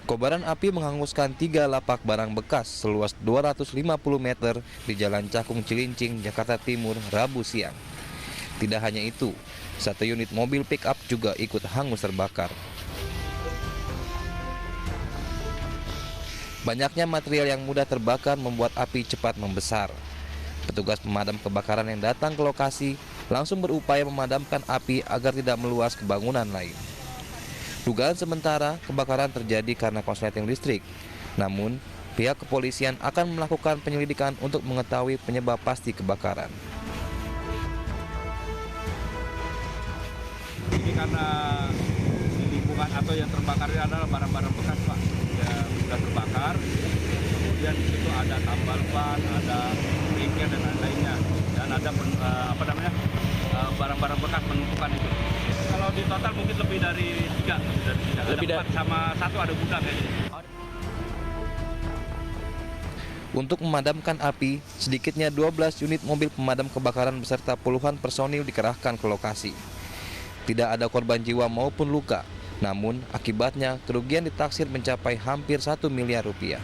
Kobaran api menghanguskan 3 lapak barang bekas seluas 250 meter di Jalan Cakung Cilincing, Jakarta Timur, Rabu siang. Tidak hanya itu, satu unit mobil pick-up juga ikut hangus terbakar. Banyaknya material yang mudah terbakar membuat api cepat membesar. Petugas pemadam kebakaran yang datang ke lokasi langsung berupaya memadamkan api agar tidak meluas ke bangunan lain. Dugaan sementara kebakaran terjadi karena korsleting listrik. Namun, pihak kepolisian akan melakukan penyelidikan untuk mengetahui penyebab pasti kebakaran. Ini karena di lingkungan atau yang terbakar ini adalah barang-barang bekas, Pak. Ya, sudah terbakar. Kemudian di situ ada tambal ban, ada bengkel dan lain-lainnya. Dan ada barang-barang bekas penumpukan itu. Kalau di total mungkin lebih dari 3. Lebih dari 4 sama 1 ada gudang kayaknya. Untuk memadamkan api, sedikitnya 12 unit mobil pemadam kebakaran beserta puluhan personil dikerahkan ke lokasi. Tidak ada korban jiwa maupun luka, namun akibatnya kerugian ditaksir mencapai hampir 1 miliar rupiah.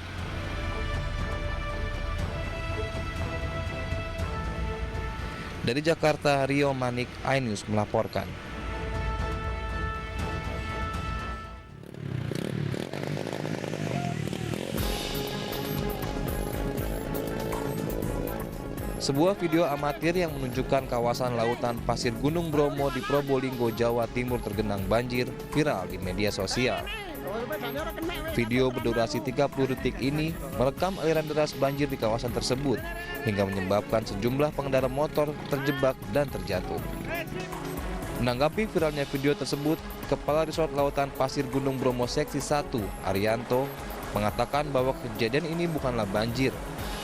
Dari Jakarta, Rio Manik, iNews melaporkan. Sebuah video amatir yang menunjukkan kawasan lautan pasir Gunung Bromo di Probolinggo, Jawa Timur tergenang banjir viral di media sosial. Video berdurasi 30 detik ini merekam aliran deras banjir di kawasan tersebut hingga menyebabkan sejumlah pengendara motor terjebak dan terjatuh. Menanggapi viralnya video tersebut, Kepala Resort Lautan Pasir Gunung Bromo Seksi 1, Arianto, mengatakan bahwa kejadian ini bukanlah banjir,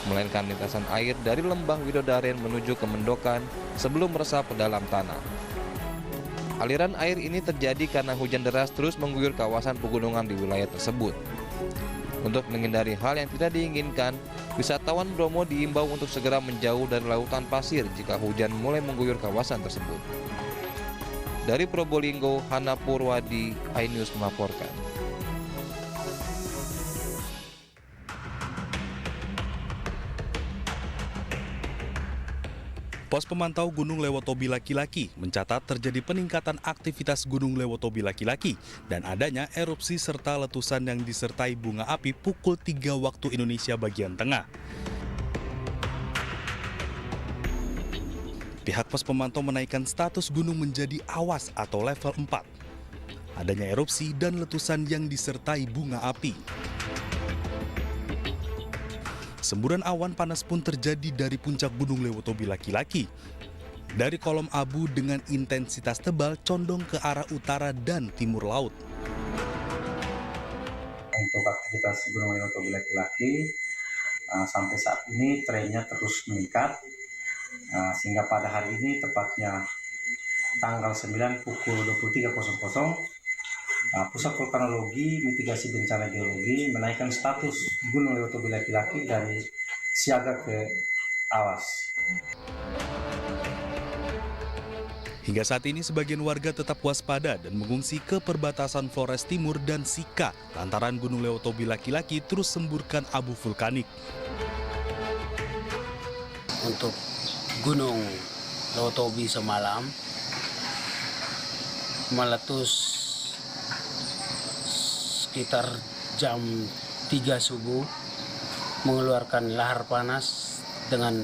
melainkan lintasan air dari lembah Widodaren menuju ke Mendokan sebelum meresap ke dalam tanah. Aliran air ini terjadi karena hujan deras terus mengguyur kawasan pegunungan di wilayah tersebut. Untuk menghindari hal yang tidak diinginkan, wisatawan Bromo diimbau untuk segera menjauh dari lautan pasir jika hujan mulai mengguyur kawasan tersebut. Dari Probolinggo, Hana Purwadi, iNews melaporkan. Pos pemantau Gunung Lewotobi Laki-Laki mencatat terjadi peningkatan aktivitas Gunung Lewotobi Laki-Laki dan adanya erupsi serta letusan yang disertai bunga api pukul 3 waktu Indonesia bagian tengah. Pihak pos pemantau menaikkan status gunung menjadi awas atau level 4. Adanya erupsi dan letusan yang disertai bunga api. Semburan awan panas pun terjadi dari puncak Gunung Lewotobi Laki-Laki. Dari kolom abu dengan intensitas tebal condong ke arah utara dan timur laut. Untuk aktivitas Gunung Lewotobi Laki-Laki sampai saat ini trennya terus meningkat. Sehingga pada hari ini tepatnya tanggal 9 pukul 23.00 Pusat Vulkanologi Mitigasi Bencana Geologi menaikkan status Gunung Lewotobi Laki-Laki dari siaga ke awas. Hingga saat ini sebagian warga tetap waspada dan mengungsi ke perbatasan Flores Timur dan Sika lantaran Gunung Lewotobi Laki-Laki terus semburkan abu vulkanik. Untuk Gunung Lewotobi semalam meletus sekitar jam 3 subuh mengeluarkan lahar panas dengan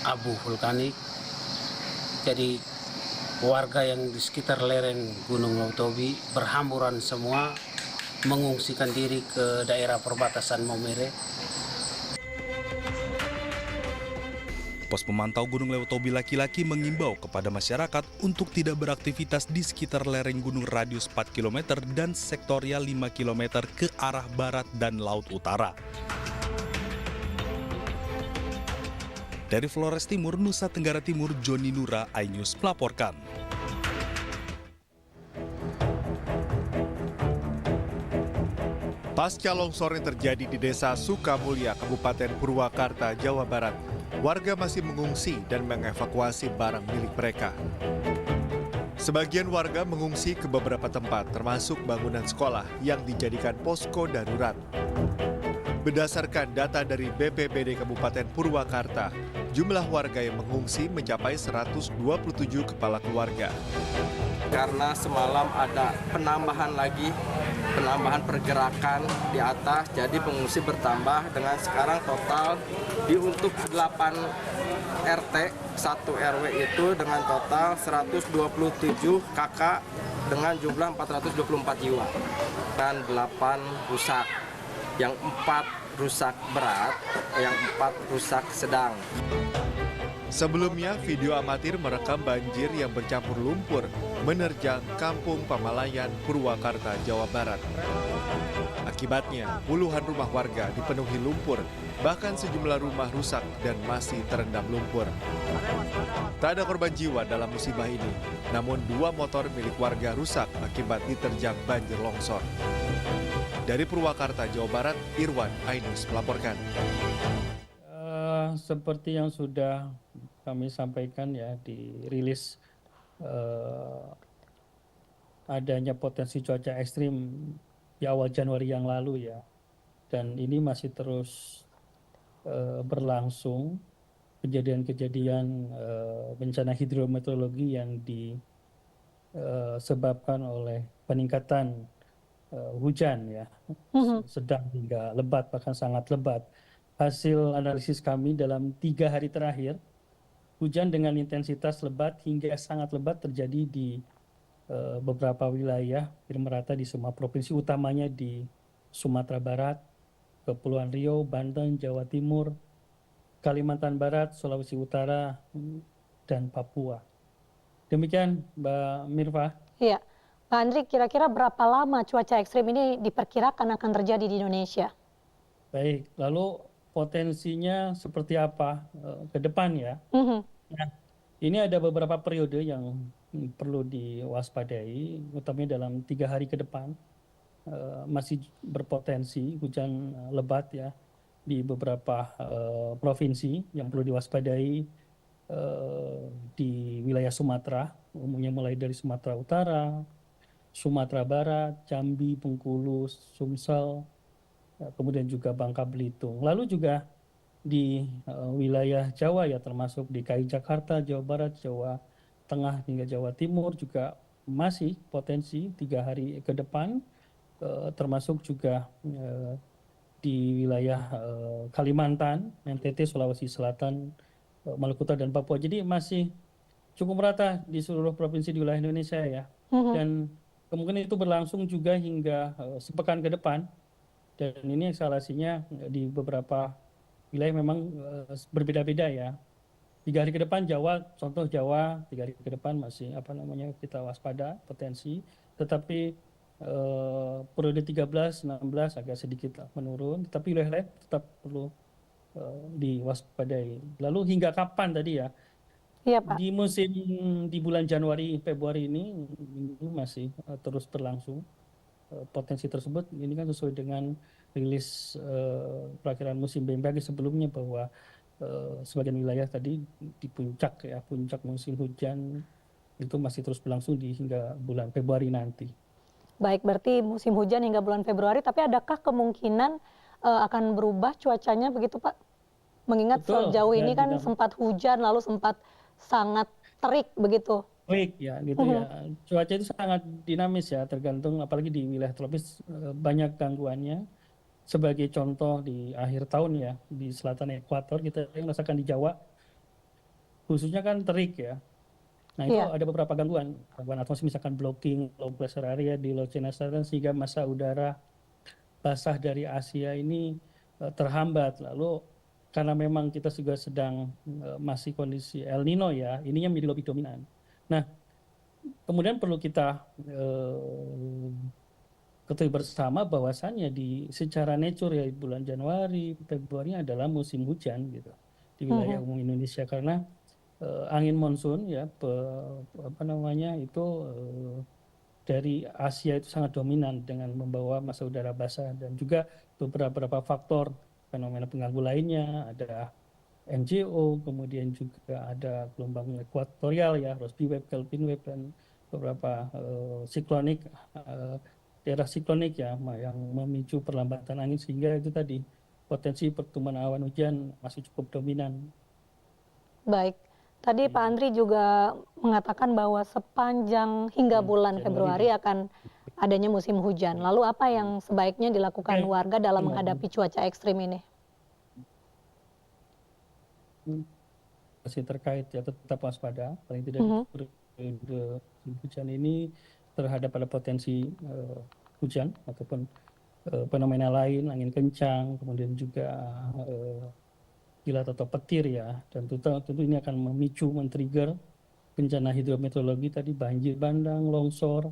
abu vulkanik. Jadi warga yang di sekitar lereng Gunung Lewotobi berhamburan semua mengungsikan diri ke daerah perbatasan Maumere. Pos pemantau Gunung Lewotobi Laki-Laki mengimbau kepada masyarakat untuk tidak beraktivitas di sekitar lereng gunung radius 4 km dan sektorial 5 km ke arah barat dan laut utara. Dari Flores Timur, Nusa Tenggara Timur, Joni Nura, iNews melaporkan. Pasca longsor yang terjadi di Desa Sukamulya, Kabupaten Purwakarta, Jawa Barat, warga masih mengungsi dan mengevakuasi barang milik mereka. Sebagian warga mengungsi ke beberapa tempat, termasuk bangunan sekolah yang dijadikan posko darurat. Berdasarkan data dari BPBD Kabupaten Purwakarta, jumlah warga yang mengungsi mencapai 127 kepala keluarga. Karena semalam ada penambahan pergerakan di atas, jadi pengungsi bertambah dengan sekarang total untuk 8 RT, 1 RW itu dengan total 127 kakak dengan jumlah 424 jiwa dan 8 rusak, yang 4 rusak berat, yang 4 rusak sedang. Sebelumnya, video amatir merekam banjir yang bercampur lumpur menerjang Kampung Pamalayan, Purwakarta, Jawa Barat. Akibatnya, puluhan rumah warga dipenuhi lumpur, bahkan sejumlah rumah rusak dan masih terendam lumpur. Tak ada korban jiwa dalam musibah ini, namun 2 motor milik warga rusak akibat diterjang banjir longsor. Dari Purwakarta, Jawa Barat, Irwan Ainus melaporkan. Seperti yang sudah kami sampaikan ya di rilis adanya potensi cuaca ekstrim di awal Januari yang lalu ya, dan ini masih terus berlangsung kejadian-kejadian bencana hidrometeorologi yang disebabkan oleh peningkatan hujan ya, sedang hingga lebat, bahkan sangat lebat. Hasil analisis kami dalam 3 hari terakhir, hujan dengan intensitas lebat hingga sangat lebat terjadi di beberapa wilayah merata di semua provinsi, utamanya di Sumatera Barat, Kepulauan Riau, Banten, Jawa Timur, Kalimantan Barat, Sulawesi Utara, dan Papua. Demikian Mbak Mirva. Iya, Pak Andri, kira-kira berapa lama cuaca ekstrim ini diperkirakan akan terjadi di Indonesia? Baik, lalu potensinya seperti apa ke depan ya? Nah, ini ada beberapa periode yang perlu diwaspadai, utamanya dalam 3 hari ke depan masih berpotensi hujan lebat ya di beberapa provinsi yang perlu diwaspadai di wilayah Sumatera, umumnya mulai dari Sumatera Utara, Sumatera Barat, Jambi, Bengkulu, Sumsel, kemudian juga Bangka Belitung. Lalu juga di wilayah Jawa ya, termasuk DKI Jakarta, Jawa Barat, Jawa Tengah hingga Jawa Timur juga masih potensi 3 hari ke depan, termasuk juga di wilayah Kalimantan, NTT, Sulawesi Selatan, Maluku Utara dan Papua. Jadi masih cukup merata di seluruh provinsi di wilayah Indonesia ya. Dan kemungkinan itu berlangsung juga hingga sepekan ke depan. Dan ini eskalasinya di beberapa wilayah memang berbeda-beda ya. 3 hari ke depan Jawa, contoh Jawa, 3 hari ke depan masih kita waspada potensi. Tetapi periode 13, 16 agak sedikit menurun. Tetapi wilayah lain tetap perlu diwaspadai. Lalu hingga kapan tadi ya? Iya, Pak. Di bulan Januari, Februari ini masih terus berlangsung. Potensi tersebut ini kan sesuai dengan rilis perakiraan musim BMKG sebelumnya bahwa sebagian wilayah tadi di puncak musim hujan itu masih terus berlangsung hingga bulan Februari nanti. Baik, berarti musim hujan hingga bulan Februari, tapi adakah kemungkinan akan berubah cuacanya begitu Pak? Mengingat sejauh ini kan sempat hujan lalu sempat sangat terik begitu. Terik ya gitu ya. Cuaca itu sangat dinamis ya, tergantung apalagi di wilayah tropis banyak gangguannya. Sebagai contoh di akhir tahun ya, di selatan ekuator kita merasakan di Jawa khususnya kan terik ya. Nah itu ada beberapa gangguan atmosfer, misalkan blocking low pressure area di Laut Cina Selatan sehingga massa udara basah dari Asia ini terhambat. Lalu karena memang kita juga sedang masih kondisi El Nino ya, ininya menjadi lebih dominan. Nah, kemudian perlu kita ketahui bersama bahwasannya secara nature ya bulan Januari, Februari adalah musim hujan gitu di wilayah umum Indonesia karena angin monsun ya dari Asia itu sangat dominan dengan membawa massa udara basah dan juga beberapa faktor fenomena pengganggu lainnya, ada NGO, kemudian juga ada gelombang ekuatorial ya, Rossby Wave, Kelvin Wave, dan siklonik, daerah siklonik ya, yang memicu perlambatan angin sehingga itu tadi potensi pertumbuhan awan hujan masih cukup dominan. Baik, tadi Pak Andri juga mengatakan bahwa sepanjang hingga bulan Februari akan adanya musim hujan. Lalu apa yang sebaiknya dilakukan warga dalam menghadapi cuaca ekstrim ini? Masih terkait ya, tetap waspada, paling tidak di periode hujan ini terhadap pada potensi hujan ataupun fenomena lain, angin kencang, kemudian juga kilat atau petir ya, dan tentu ini akan memicu, men-trigger bencana hidrometeorologi tadi, banjir bandang, longsor,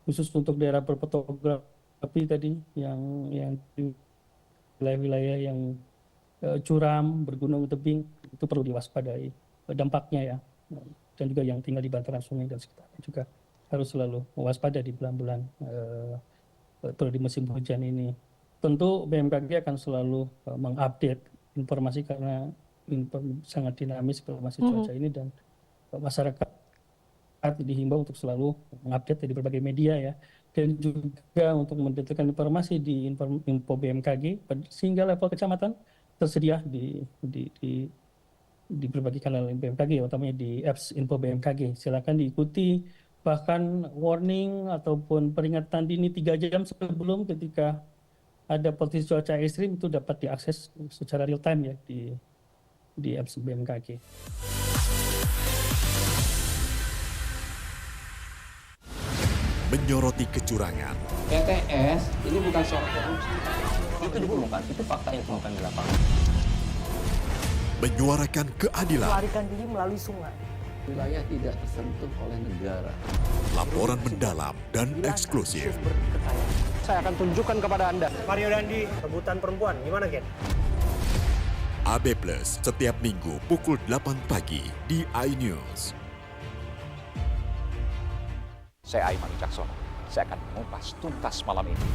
khusus untuk daerah berpetografi tadi yang di wilayah-wilayah yang curam, bergunung tebing, itu perlu diwaspadai dampaknya ya, dan juga yang tinggal di bantaran sungai dan sekitarnya juga harus selalu waspada di bulan-bulan periode musim hujan ini. Tentu BMKG akan selalu mengupdate informasi karena sangat dinamis informasi cuaca ini, dan masyarakat dihimbau untuk selalu mengupdate di berbagai media ya, dan juga untuk mendetailkan informasi di info BMKG sehingga level kecamatan tersedia di berbagai kanal BMKG, utamanya di apps info BMKG. Silakan diikuti, bahkan warning ataupun peringatan dini 3 jam sebelum ketika ada potensi cuaca ekstrim itu dapat diakses secara real time ya di apps BMKG. Menyoroti kecurangan. PTS ini bukan soal korupsi. Itu ditemukan, itu fakta yang ditemukan di lapangan. Menyuarakan keadilan. Melarikan diri melalui sungai. Wilayah tidak tersentuh oleh negara. Laporan mendalam dan eksklusif. Saya akan tunjukkan kepada Anda. Mario Dandi, rebutan perempuan. Gimana, Ken? AB Plus setiap minggu pukul 8 pagi di iNews. Saya Aiman Wicaksono. Saya akan mengupas tuntas malam ini.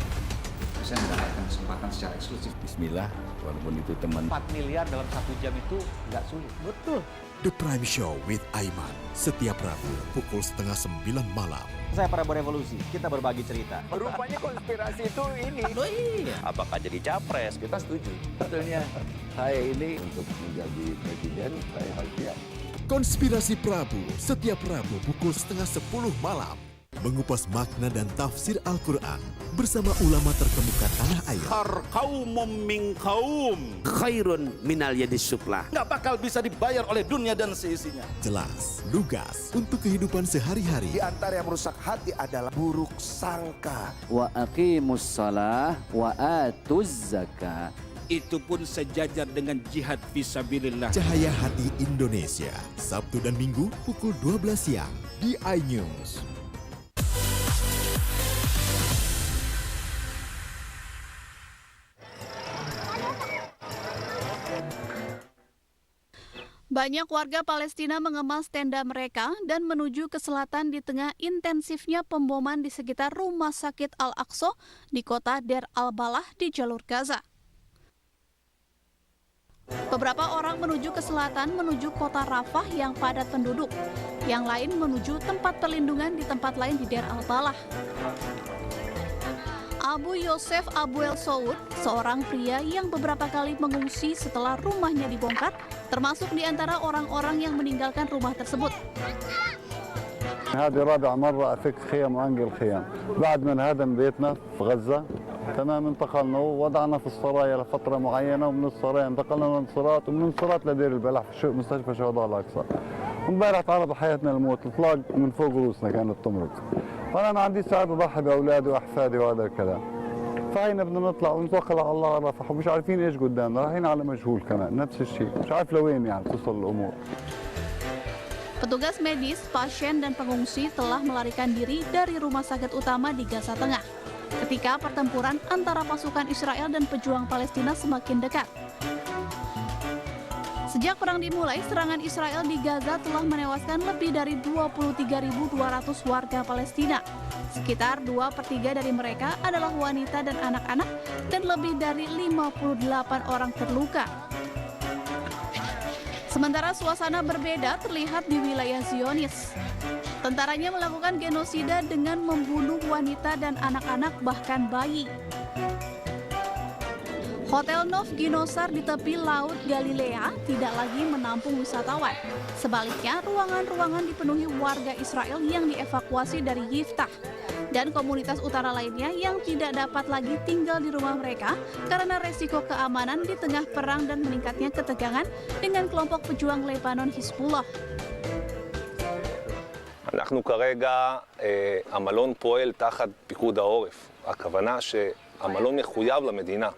Saya mendapatkan kesempatan secara eksklusif. Bismillah, walaupun itu teman. 4 miliar dalam 1 jam itu nggak sulit. Betul. The Prime Show with Aiman. Setiap Rabu pukul 8:30 malam. Saya Prabowo Revolusi, kita berbagi cerita. Rupanya konspirasi itu ini. Oh iya. Apakah jadi capres? Kita setuju. Sebetulnya saya ini untuk menjadi presiden, saya harus siap. Konspirasi Prabu setiap Rabu pukul 9:30 malam. Mengupas makna dan tafsir Al-Quran bersama ulama terkemuka tanah air. Kaumum min kaum khairun minal yadis sufla. Nggak bakal bisa dibayar oleh dunia dan seisinya. Jelas, lugas untuk kehidupan sehari-hari. Di antara yang merusak hati adalah buruk sangka. Wa aqimus shalah wa atuz zakah. Itu pun sejajar dengan jihad fisabilillah. Cahaya Hati Indonesia, Sabtu dan Minggu pukul 12 siang di iNews. Banyak warga Palestina mengemas tenda mereka dan menuju ke selatan di tengah intensifnya pemboman di sekitar Rumah Sakit Al-Aqsa di kota Deir al-Balah di jalur Gaza. Beberapa orang menuju ke selatan menuju kota Rafah yang padat penduduk. Yang lain menuju tempat perlindungan di tempat lain di Deir al-Balah. Abu Yosef Abu El Saud, seorang pria yang beberapa kali mengungsi setelah rumahnya dibongkar, termasuk di antara orang-orang yang meninggalkan rumah tersebut. هذه رابع مرة أفك خيم وأنقل خيم بعد من هدم بيتنا في غزة تمام انتقلنا ووضعنا في السرايا لفترة معينة ومن السرايا انتقلنا للانصارات ومن الانصارات لدير البلح في مستشفى شهداء الأقصى وامبارح تعرض حياتنا للموت الإطلاق من فوق رؤوسنا كانت تمرق وأنا ما عندي سعادة أضحي بأولادي وأحفادي وهذا الكلام فهينا بدنا نطلع ونتوكل على الله رفح ومش عارفين إيش قدامنا رايحين على مجهول كمان نفس الشيء مش عارف لوين يعني توصل الأمور. Petugas medis, pasien, dan pengungsi telah melarikan diri dari rumah sakit utama di Gaza Tengah ketika pertempuran antara pasukan Israel dan pejuang Palestina semakin dekat. Sejak perang dimulai, serangan Israel di Gaza telah menewaskan lebih dari 23.200 warga Palestina. Sekitar 2/3 dari mereka adalah wanita dan anak-anak, dan lebih dari 58 orang terluka. Sementara suasana berbeda terlihat di wilayah Zionis. Tentaranya melakukan genosida dengan membunuh wanita dan anak-anak bahkan bayi. Hotel Nov Ginosar di tepi Laut Galilea tidak lagi menampung wisatawan. Sebaliknya, ruangan-ruangan dipenuhi warga Israel yang dievakuasi dari Yiftah dan komunitas utara lainnya yang tidak dapat lagi tinggal di rumah mereka karena resiko keamanan di tengah perang dan meningkatnya ketegangan dengan kelompok pejuang Lebanon Hizbullah. אנחנו כרגע, המלון פועל תחת פיקוד העורף. הכוונה שהמלון מחויב למדינה.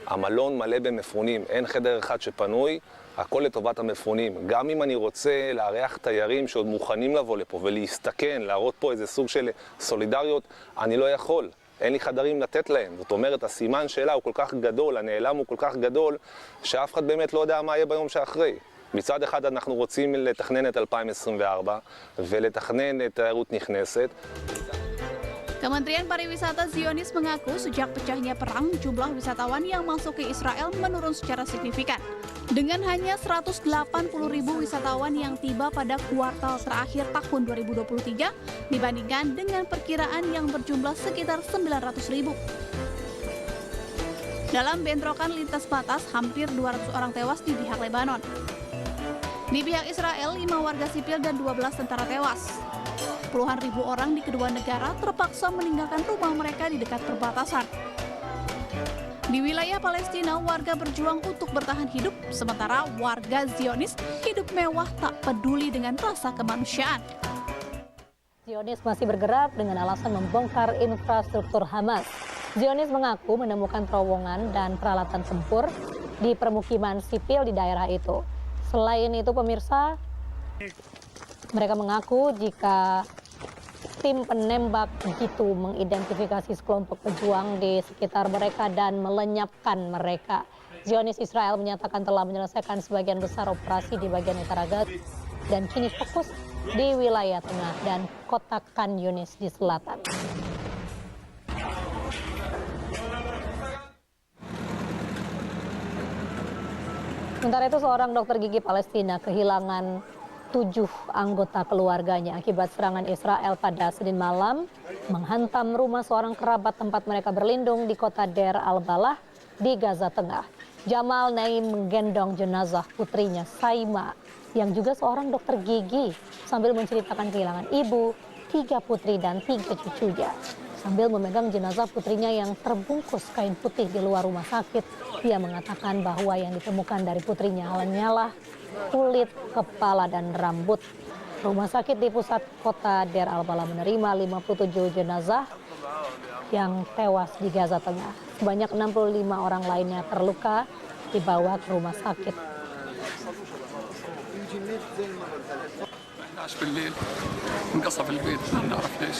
המלון מלא במפונים, אין חדר אחד שפנוי, הכל לטובת המפונים. גם אם אני רוצה לארח תיירים שעוד מוכנים לבוא לפה ולהסתכן, להראות פה איזה סוג של סולידריות, אני לא יכול. אין לי חדרים לתת להם. זאת אומרת, הסימן שלה הוא כל כך גדול, הנעלם הוא כל כך גדול, שאף אחד באמת לא יודע מה יהיה ביום שאחרי. מצד אחד אנחנו רוצים לתכנן את 2024 ולתכנן את תיירות נכנסת. Kementerian Pariwisata Zionis mengaku sejak pecahnya perang, jumlah wisatawan yang masuk ke Israel menurun secara signifikan. Dengan hanya 180.000 wisatawan yang tiba pada kuartal terakhir tahun 2023 dibandingkan dengan perkiraan yang berjumlah sekitar 900.000. Dalam bentrokan lintas batas, hampir 200 orang tewas di pihak Lebanon. Di pihak Israel, 5 warga sipil dan 12 tentara tewas. Puluhan ribu orang di kedua negara terpaksa meninggalkan rumah mereka di dekat perbatasan. Di wilayah Palestina, warga berjuang untuk bertahan hidup, sementara warga Zionis hidup mewah tak peduli dengan rasa kemanusiaan. Zionis masih bergerak dengan alasan membongkar infrastruktur Hamas. Zionis mengaku menemukan terowongan dan peralatan tempur di permukiman sipil di daerah itu. Selain itu, pemirsa, mereka mengaku jika tim penembak jitu mengidentifikasi sekelompok pejuang di sekitar mereka dan melenyapkan mereka. Zionis Israel menyatakan telah menyelesaikan sebagian besar operasi di bagian utara Gaza dan kini fokus di wilayah tengah dan kota Khan Yunis di selatan. Sementara itu, seorang dokter gigi Palestina kehilangan 7 anggota keluarganya akibat serangan Israel pada Senin malam menghantam rumah seorang kerabat tempat mereka berlindung di kota Deir al-Balah di Gaza Tengah. Jamal Naim menggendong jenazah putrinya Saima yang juga seorang dokter gigi sambil menceritakan kehilangan ibu, 3 putri dan 3 cucunya. Sambil memegang jenazah putrinya yang terbungkus kain putih di luar rumah sakit, dia mengatakan bahwa yang ditemukan dari putrinya hanyalah kulit, kepala, dan rambut. Rumah sakit di pusat kota Deir al-Balah menerima 57 jenazah yang tewas di Gaza Tengah. Sebanyak 65 orang lainnya terluka dibawa ke rumah sakit. بالليل انقصف البيت ما نعرف ليش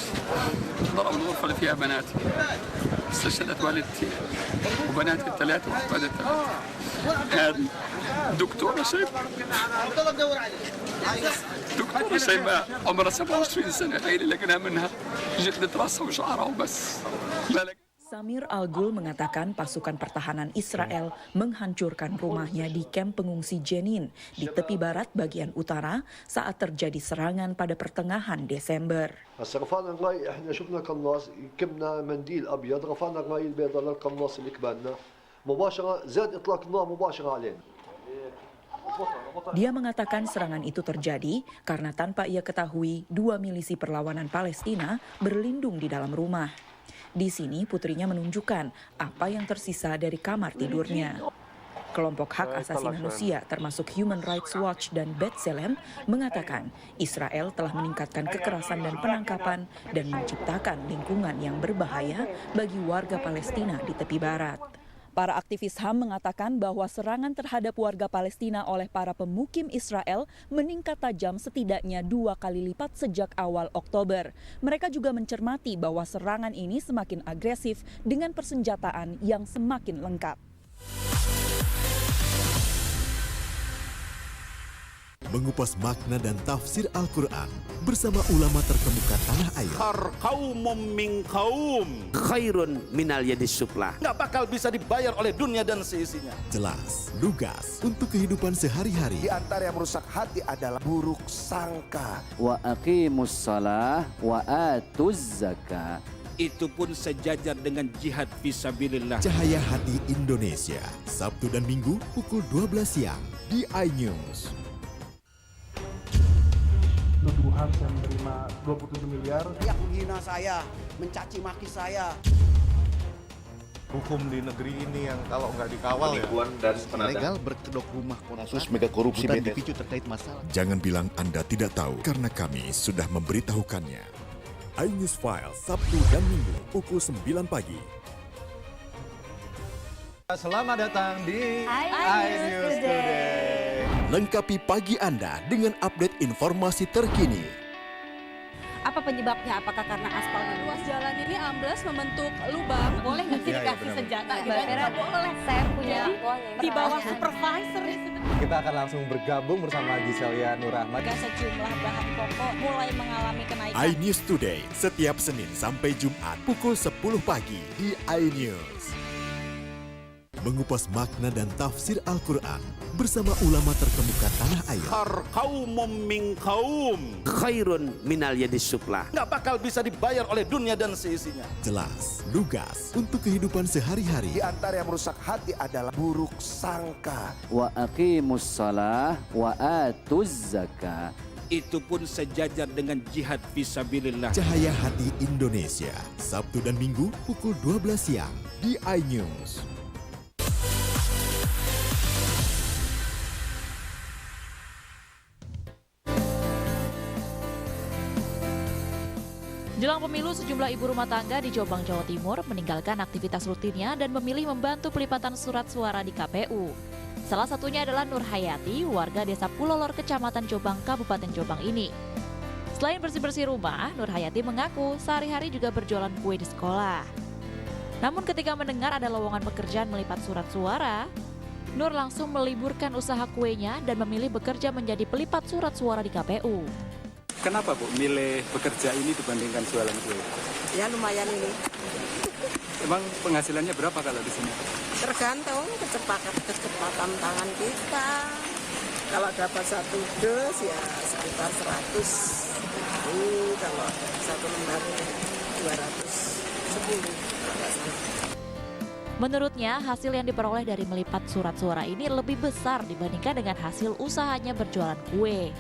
ضرب الغرفه اللي فيها بناتي استشهدت والدتي وبناتي الثلاثه واحفادي الثلاثه هذه دكتوره شيماء عمرها 27 سنه هي اللي لقيناها منها جلدة راسها وشعرها وبس Samir Al-Ghul mengatakan pasukan pertahanan Israel menghancurkan rumahnya di kamp pengungsi Jenin di tepi barat bagian utara saat terjadi serangan pada pertengahan Desember. رفعنا الراي احنا شفنا قناص كبنا منديل ابيض رفعنا الراي البيضاء للقناص اللي كبانا مباشره زاد اطلاق النار مباشره علينا. Dia mengatakan serangan itu terjadi karena tanpa ia ketahui 2 milisi perlawanan Palestina berlindung di dalam rumah. Di sini putrinya menunjukkan apa yang tersisa dari kamar tidurnya. Kelompok hak asasi manusia termasuk Human Rights Watch dan B'Tselem mengatakan Israel telah meningkatkan kekerasan dan penangkapan dan menciptakan lingkungan yang berbahaya bagi warga Palestina di tepi barat. Para aktivis HAM mengatakan bahwa serangan terhadap warga Palestina oleh para pemukim Israel meningkat tajam setidaknya 2 kali lipat sejak awal Oktober. Mereka juga mencermati bahwa serangan ini semakin agresif dengan persenjataan yang semakin lengkap. mengupas makna dan tafsir Al-Quran bersama ulama terkemuka tanah air. Kaumum min kaum khairun minal yadis sufla. Nggak bakal bisa dibayar oleh dunia dan seisinya. Jelas, lugas untuk kehidupan sehari-hari. Di antara yang merusak hati adalah buruk sangka. Wa aqimus shalah wa atuz zakah. Itu pun sejajar dengan jihad fisabilillah. Cahaya Hati Indonesia, Sabtu dan Minggu pukul 12 siang di iNews. Tuduhan saya menerima 27 miliar. Yang menghina saya, mencaci maki saya. Hukum di negeri ini yang kalau nggak dikawal penipuan dan legal berkedok rumah kasus mega korupsi dipicu terkait masalah. Jangan bilang Anda tidak tahu karena kami sudah memberitahukannya. iNews File Sabtu dan Minggu pukul 9 pagi. Selamat datang di iNews Today. Lengkapi pagi Anda dengan update informasi terkini. Apa penyebabnya? Apakah karena aspalnya? Ruas jalan ini amblas membentuk lubang. Boleh nggak sih dikasih senjata? Nggak boleh. Saya punya di bawah supervisor. Kita akan langsung bergabung bersama Giselia Nurahmat. Sejumlah bahan pokok mulai mengalami kenaikan. iNews Today setiap Senin sampai Jumat pukul 10 pagi di iNews. Mengupas makna dan tafsir Al-Quran bersama ulama terkemuka tanah air. Kaumum min kaum khairun minal yadis sufla. Nggak bakal bisa dibayar oleh dunia dan seisinya. Jelas, lugas untuk kehidupan sehari-hari. Di antara yang merusak hati adalah buruk sangka. Wa aqimus shalah wa atuz zakah. Itu pun sejajar dengan jihad fisabilillah. Cahaya Hati Indonesia, Sabtu dan Minggu pukul 12 siang di iNews. Jelang pemilu, sejumlah ibu rumah tangga di Jombang, Jawa Timur meninggalkan aktivitas rutinnya dan memilih membantu pelipatan surat suara di KPU. Salah satunya adalah Nur Hayati, warga desa Pulolor, Kecamatan Jombang, Kabupaten Jombang ini. Selain bersih-bersih rumah, Nur Hayati mengaku sehari-hari juga berjualan kue di sekolah. Namun ketika mendengar ada lowongan pekerjaan melipat surat suara, Nur langsung meliburkan usaha kuenya dan memilih bekerja menjadi pelipat surat suara di KPU. Kenapa Bu milih bekerja ini dibandingkan jualan kue? Ya lumayan ini. Emang penghasilannya berapa kalau di sini? Tergantung kecepatan tangan kita. Kalau dapat satu dos ya sekitar 100. Kalau satu lembar 210. Menurutnya, hasil yang diperoleh dari melipat surat suara ini lebih besar dibandingkan dengan hasil usahanya berjualan kue.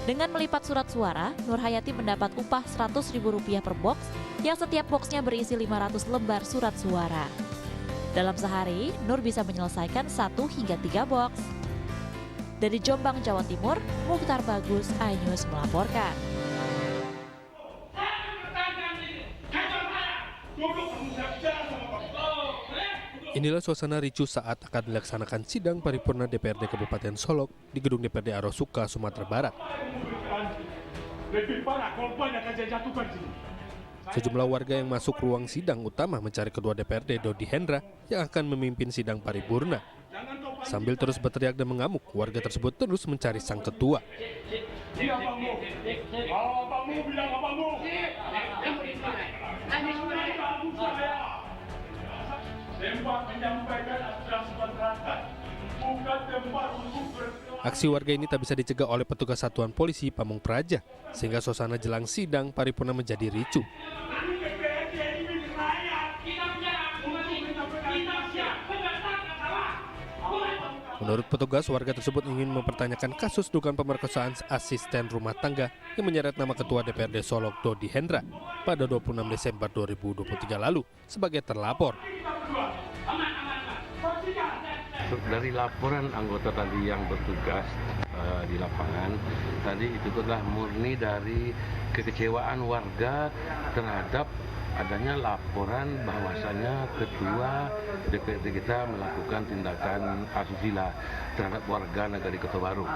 Dengan melipat surat suara, Nur Hayati mendapat upah Rp100.000 per box, yang setiap boxnya berisi 500 lembar surat suara. Dalam sehari, Nur bisa menyelesaikan 1 hingga 3 box. Dari Jombang, Jawa Timur, Mukhtar Bagus, iNews melaporkan. Inilah suasana ricuh saat akan dilaksanakan sidang paripurna DPRD Kabupaten Solok di gedung DPRD Arosuka, Sumatera Barat. Sejumlah warga yang masuk ruang sidang utama mencari Ketua DPRD Dodi Hendra yang akan memimpin sidang paripurna. Sambil terus berteriak dan mengamuk, warga tersebut terus mencari sang ketua. Aksi warga ini tak bisa dicegah oleh petugas Satuan Polisi Pamung Praja, sehingga suasana jelang sidang paripurna menjadi ricuh. Menurut petugas, warga tersebut ingin mempertanyakan kasus dugaan pemerkosaan asisten rumah tangga yang menyeret nama Ketua DPRD Solok Dodi Hendra pada 26 Desember 2023 lalu sebagai terlapor. Dari laporan anggota tadi yang bertugas di lapangan, tadi itu adalah murni dari kekecewaan warga terhadap adanya laporan bahwasannya Ketua DPRD kita melakukan tindakan asusila terhadap warga Nagari Kota Baru.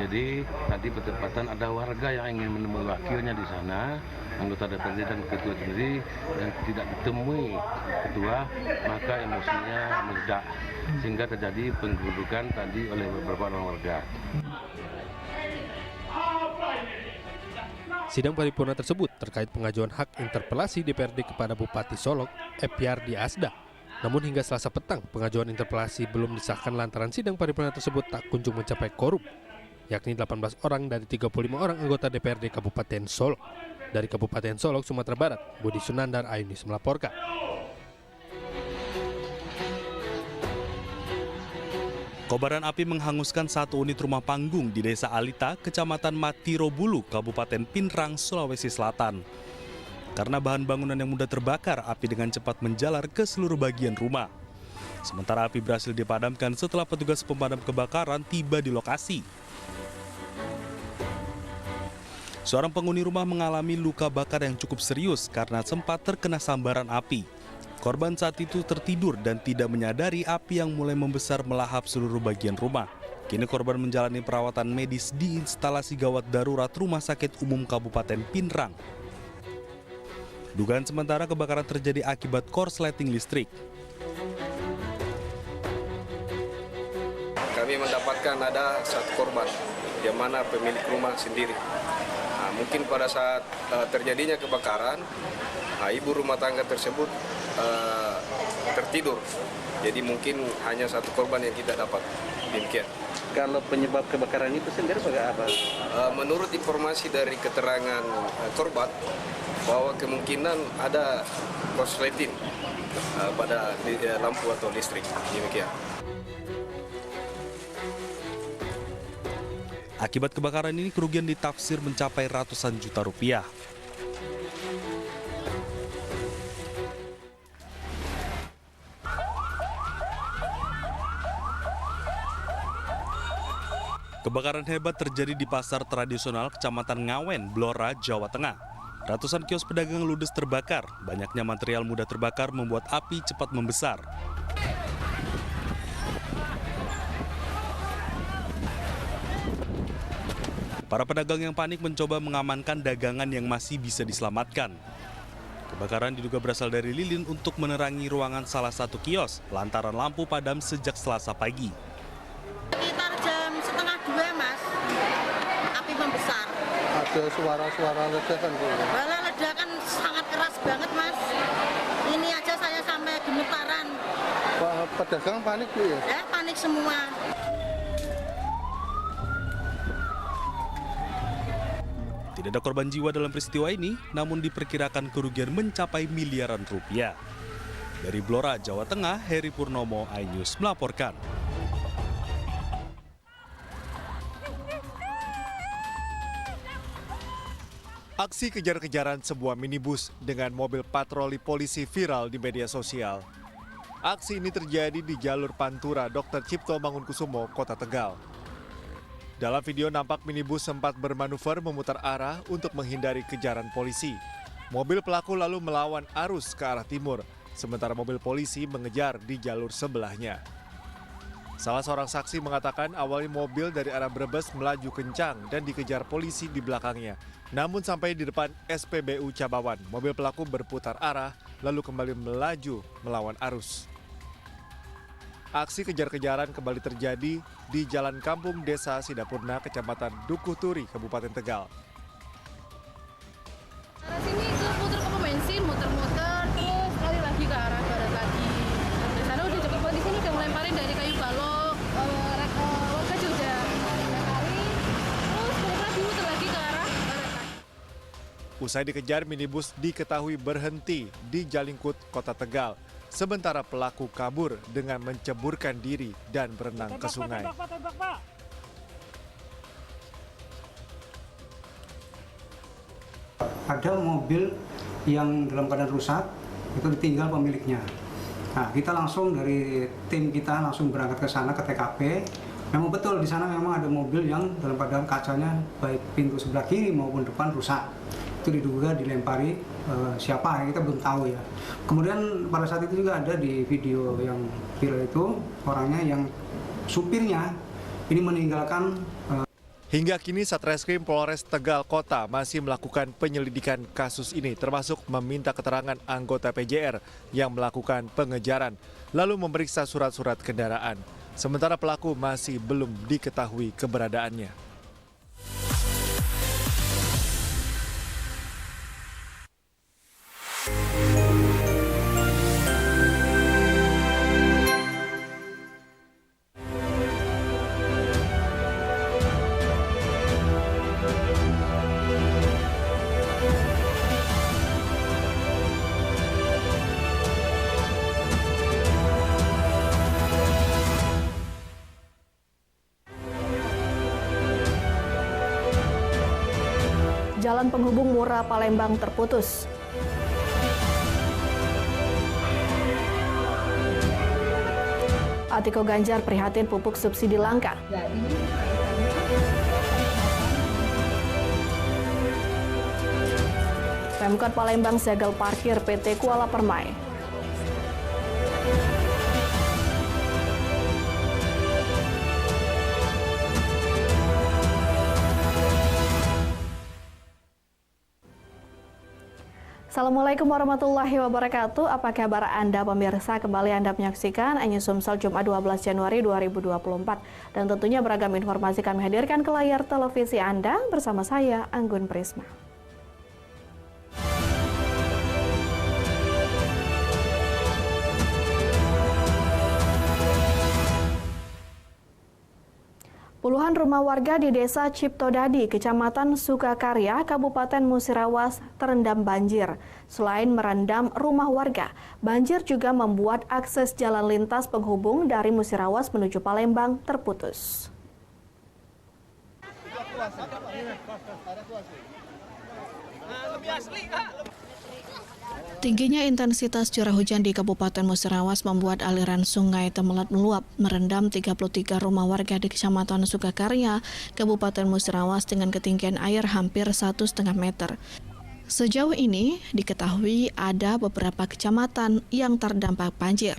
Jadi tadi bertepatan ada warga yang ingin menemui wakilnya di sana, anggota DPRD dan Ketua sendiri, dan tidak ditemui Ketua, maka emosinya meledak sehingga terjadi penggerudukan tadi oleh beberapa orang warga. Sidang paripurna tersebut terkait pengajuan hak interpelasi DPRD kepada Bupati Solok, Epiardi Asda. Namun hingga Selasa petang, pengajuan interpelasi belum disahkan lantaran sidang paripurna tersebut tak kunjung mencapai quorum, yakni 18 orang dari 35 orang anggota DPRD Kabupaten Solok. Dari Kabupaten Solok, Sumatera Barat, Budi Sunandar, iNews melaporkan. Kobaran api menghanguskan satu unit rumah panggung di Desa Alita, Kecamatan Matirobulu, Kabupaten Pinrang, Sulawesi Selatan. Karena bahan bangunan yang mudah terbakar, api dengan cepat menjalar ke seluruh bagian rumah. Sementara api berhasil dipadamkan setelah petugas pemadam kebakaran tiba di lokasi. Seorang penghuni rumah mengalami luka bakar yang cukup serius karena sempat terkena sambaran api. Korban saat itu tertidur dan tidak menyadari api yang mulai membesar melahap seluruh bagian rumah. Kini korban menjalani perawatan medis di instalasi gawat darurat Rumah Sakit Umum Kabupaten Pinrang. Dugaan sementara kebakaran terjadi akibat korsleting listrik. Kami mendapatkan ada satu korban, yang mana pemilik rumah sendiri. Mungkin pada saat terjadinya kebakaran, ibu rumah tangga tersebut tertidur. Jadi mungkin hanya satu korban yang kita dapat. Demikian. Kalau penyebab kebakaran itu sendiri sebagai apa? Menurut informasi dari keterangan korban, bahwa kemungkinan ada korsleting pada lampu atau listrik. Demikian. Akibat kebakaran ini kerugian ditaksir mencapai ratusan juta rupiah. Kebakaran hebat terjadi di pasar tradisional Kecamatan Ngawen, Blora, Jawa Tengah. Ratusan kios pedagang ludes terbakar. Banyaknya material mudah terbakar membuat api cepat membesar. Para pedagang yang panik mencoba mengamankan dagangan yang masih bisa diselamatkan. Kebakaran diduga berasal dari lilin untuk menerangi ruangan salah satu kios lantaran lampu padam sejak Selasa pagi. Sekitar jam 1:30, Mas, api membesar. Ada suara-suara ledakan, Bu? Ledakan sangat keras banget, Mas. Ini aja saya sampai gemetaran. Pedagang panik, Bu, ya? Panik semua. Tidak ada korban jiwa dalam peristiwa ini, namun diperkirakan kerugian mencapai miliaran rupiah. Dari Blora, Jawa Tengah, Heri Purnomo, iNews melaporkan. Aksi kejar-kejaran sebuah minibus dengan mobil patroli polisi viral di media sosial. Aksi ini terjadi di jalur Pantura Dr. Cipto Mangunkusumo, Kota Tegal. Dalam video nampak minibus sempat bermanuver memutar arah untuk menghindari kejaran polisi. Mobil pelaku lalu melawan arus ke arah timur, sementara mobil polisi mengejar di jalur sebelahnya. Salah seorang saksi mengatakan awalnya mobil dari arah Brebes melaju kencang dan dikejar polisi di belakangnya. Namun sampai di depan SPBU Cabawan, mobil pelaku berputar arah lalu kembali melaju melawan arus. Aksi kejar-kejaran kembali terjadi di Jalan Kampung Desa Sidapurna, Kecamatan Dukuh Turi, Kabupaten Tegal. Arah sini itu muter ke pom bensin, muter-muter, terus kali lagi ke arah barat lagi. Di sana udah cepet banget, di sini udah ngelemparin dari kayu balok, warga juga lemparin, terus balik lagi muter lagi ke arah barat lagi. Usai dikejar, minibus diketahui berhenti di Jalingkut, Kota Tegal. Sementara pelaku kabur dengan menceburkan diri dan berenang ke sungai. Ada mobil yang dalam keadaan rusak, itu ditinggal pemiliknya. Nah, kita langsung dari tim kita langsung berangkat ke sana ke TKP. Memang betul di sana memang ada mobil yang dalam keadaan kacanya baik pintu sebelah kiri maupun depan rusak. Itu diduga dilempari siapa, kita belum tahu ya. Kemudian pada saat itu juga ada di video yang viral itu orangnya yang supirnya ini meninggalkan. Hingga kini Satreskrim Polres Tegal Kota masih melakukan penyelidikan kasus ini, termasuk meminta keterangan anggota PJR yang melakukan pengejaran, lalu memeriksa surat-surat kendaraan. Sementara pelaku masih belum diketahui keberadaannya. jalan penghubung Mura Palembang terputus. Atiko Ganjar prihatin pupuk subsidi langka. Pemkot Palembang segel parkir PT Kuala Permai. Assalamualaikum warahmatullahi wabarakatuh. Apa kabar Anda pemirsa? Kembali Anda menyaksikan iNews Sumsel Jumat 12 Januari 2024. Dan tentunya beragam informasi kami hadirkan ke layar televisi Anda bersama saya, Anggun Prisma. Puluhan rumah warga di Desa Ciptodadi, Kecamatan Sukakarya, Kabupaten Musirawas terendam banjir. Selain merendam rumah warga, banjir juga membuat akses jalan lintas penghubung dari Musirawas menuju Palembang terputus. Tingginya intensitas curah hujan di Kabupaten Musirawas membuat aliran sungai Temelat meluap, merendam 33 rumah warga di Kecamatan Sukakarya, Kabupaten Musirawas dengan ketinggian air hampir 1,5 meter. Sejauh ini diketahui ada beberapa kecamatan yang terdampak banjir,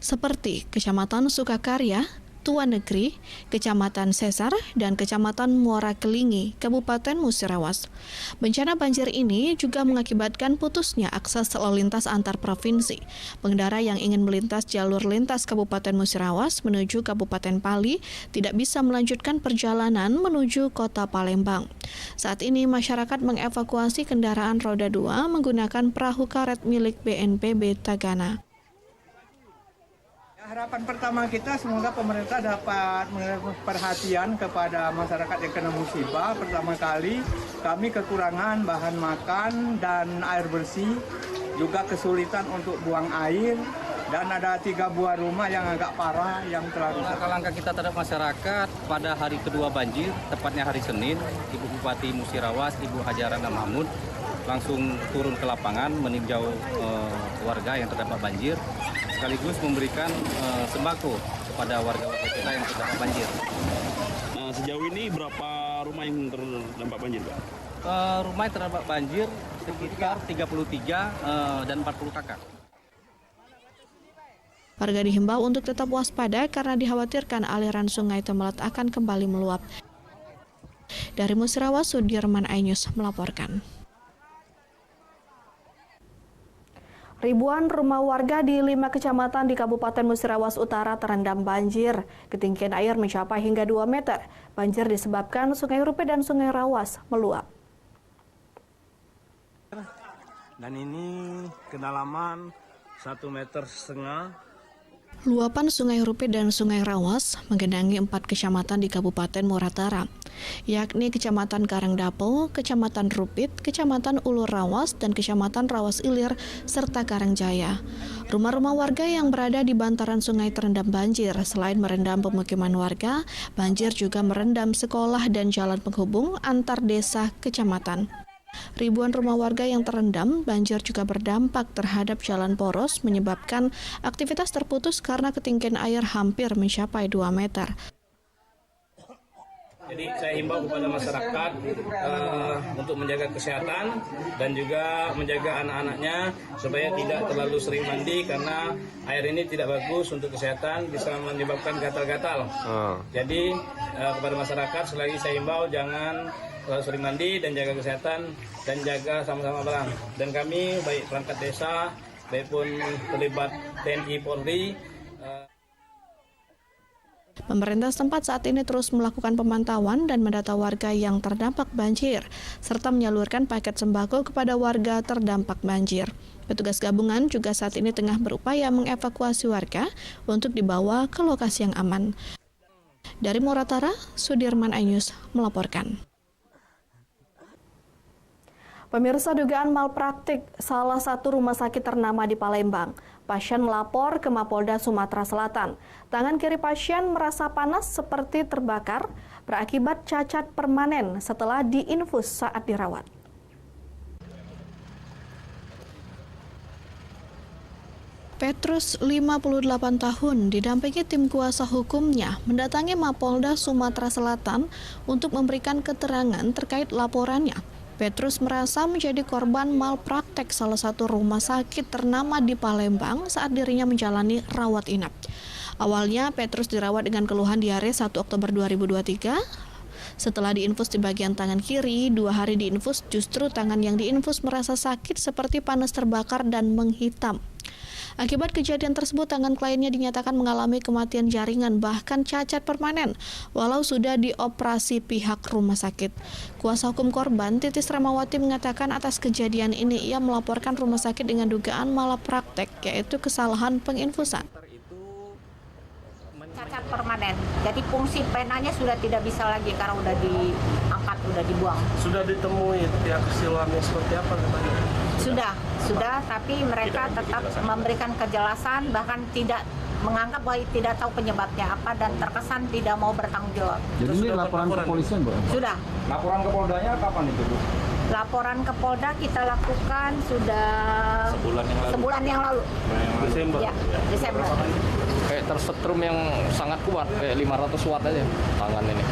seperti Kecamatan Sukakarya, Tuan Negeri, Kecamatan Sesar, dan Kecamatan Muara Kelingi, Kabupaten Musirawas. Bencana banjir ini juga mengakibatkan putusnya akses lalu lintas antar provinsi. Pengendara yang ingin melintas jalur lintas Kabupaten Musirawas menuju Kabupaten Pali tidak bisa melanjutkan perjalanan menuju kota Palembang. Saat ini masyarakat mengevakuasi kendaraan roda 2 menggunakan perahu karet milik BNPB Tagana. Harapan pertama kita semoga pemerintah dapat memberi perhatian kepada masyarakat yang kena musibah. Pertama kali kami kekurangan bahan makan dan air bersih, juga kesulitan untuk buang air, dan ada 3 buah rumah yang agak parah yang telah rusak. Langkah kita terhadap masyarakat pada hari kedua banjir, tepatnya hari Senin, Ibu Bupati Musirawas, Ibu Hajarana Mahmud langsung turun ke lapangan meninjau warga yang terdampak banjir, sekaligus memberikan sembako kepada warga-warga kita yang terdampak banjir. Sejauh ini berapa rumah yang terdampak banjir, Pak? Rumah yang terdampak banjir sekitar 33 dan 40 kakak. Warga dihimbau untuk tetap waspada karena dikhawatirkan aliran sungai Temelat akan kembali meluap. Dari Musirawas, Sudirman iNews melaporkan. Ribuan rumah warga di 5 kecamatan di Kabupaten Musirawas Utara terendam banjir. Ketinggian air mencapai hingga 2 meter. Banjir disebabkan Sungai Rupe dan Sungai Rawas meluap. Dan ini kedalaman 1,5 meter. Luapan Sungai Rupe dan Sungai Rawas menggenangi 4 kecamatan di Kabupaten Muratara, yakni Kecamatan Karangdapo, Kecamatan Rupit, Kecamatan Ulur Rawas, dan Kecamatan Rawas Ilir, serta Karangjaya. Rumah-rumah warga yang berada di bantaran sungai terendam banjir. Selain merendam pemukiman warga, banjir juga merendam sekolah dan jalan penghubung antar desa kecamatan. Ribuan rumah warga yang terendam, banjir juga berdampak terhadap jalan poros, menyebabkan aktivitas terputus karena ketinggian air hampir mencapai 2 meter. Jadi saya himbau kepada masyarakat untuk menjaga kesehatan dan juga menjaga anak-anaknya supaya tidak terlalu sering mandi karena air ini tidak bagus untuk kesehatan, bisa menyebabkan gatal-gatal. Jadi kepada masyarakat sekali lagi saya himbau jangan terlalu sering mandi dan jaga kesehatan dan jaga sama-sama barang. Dan kami baik perangkat desa, baik pun terlibat TNI Polri. Pemerintah setempat saat ini terus melakukan pemantauan dan mendata warga yang terdampak banjir, serta menyalurkan paket sembako kepada warga terdampak banjir. Petugas gabungan juga saat ini tengah berupaya mengevakuasi warga untuk dibawa ke lokasi yang aman. Dari Muratara, Sudirman iNews melaporkan. Pemirsa, dugaan malpraktik salah satu rumah sakit ternama di Palembang. Pasien melapor ke Mapolda Sumatera Selatan. Tangan kiri pasien merasa panas seperti terbakar berakibat cacat permanen setelah diinfus saat dirawat. Petrus, 58 tahun, didampingi tim kuasa hukumnya mendatangi Mapolda Sumatera Selatan untuk memberikan keterangan terkait laporannya. Petrus merasa menjadi korban malpraktek salah satu rumah sakit ternama di Palembang saat dirinya menjalani rawat inap. Awalnya, Petrus dirawat dengan keluhan diare 1 Oktober 2023. Setelah diinfus di bagian tangan kiri, 2 hari diinfus, justru tangan yang diinfus merasa sakit seperti panas terbakar dan menghitam. Akibat kejadian tersebut, tangan kliennya dinyatakan mengalami kematian jaringan, bahkan cacat permanen, walau sudah dioperasi pihak rumah sakit. Kuasa hukum korban, Titis Ramawati, mengatakan atas kejadian ini ia melaporkan rumah sakit dengan dugaan malapraktek, yaitu kesalahan penginfusan. Cacat permanen, jadi fungsi penanya sudah tidak bisa lagi karena udah diangkat, udah dibuang. Sudah ditemui pihak siloamnya seperti apa katanya? Sudah, tapi mereka tetap memberikan kejelasan, bahkan tidak menganggap bahwa tidak tahu penyebabnya apa dan terkesan tidak mau bertanggung jawab. Jadi ini laporan ke polisian, Bu? Sudah. Laporan ke Poldanya kapan itu, Bu? Laporan ke Polda kita lakukan sudah sebulan yang lalu. Desember. Ya, Desember. Kayak tersetrum yang sangat kuat, kayak 500 watt aja tangan ini.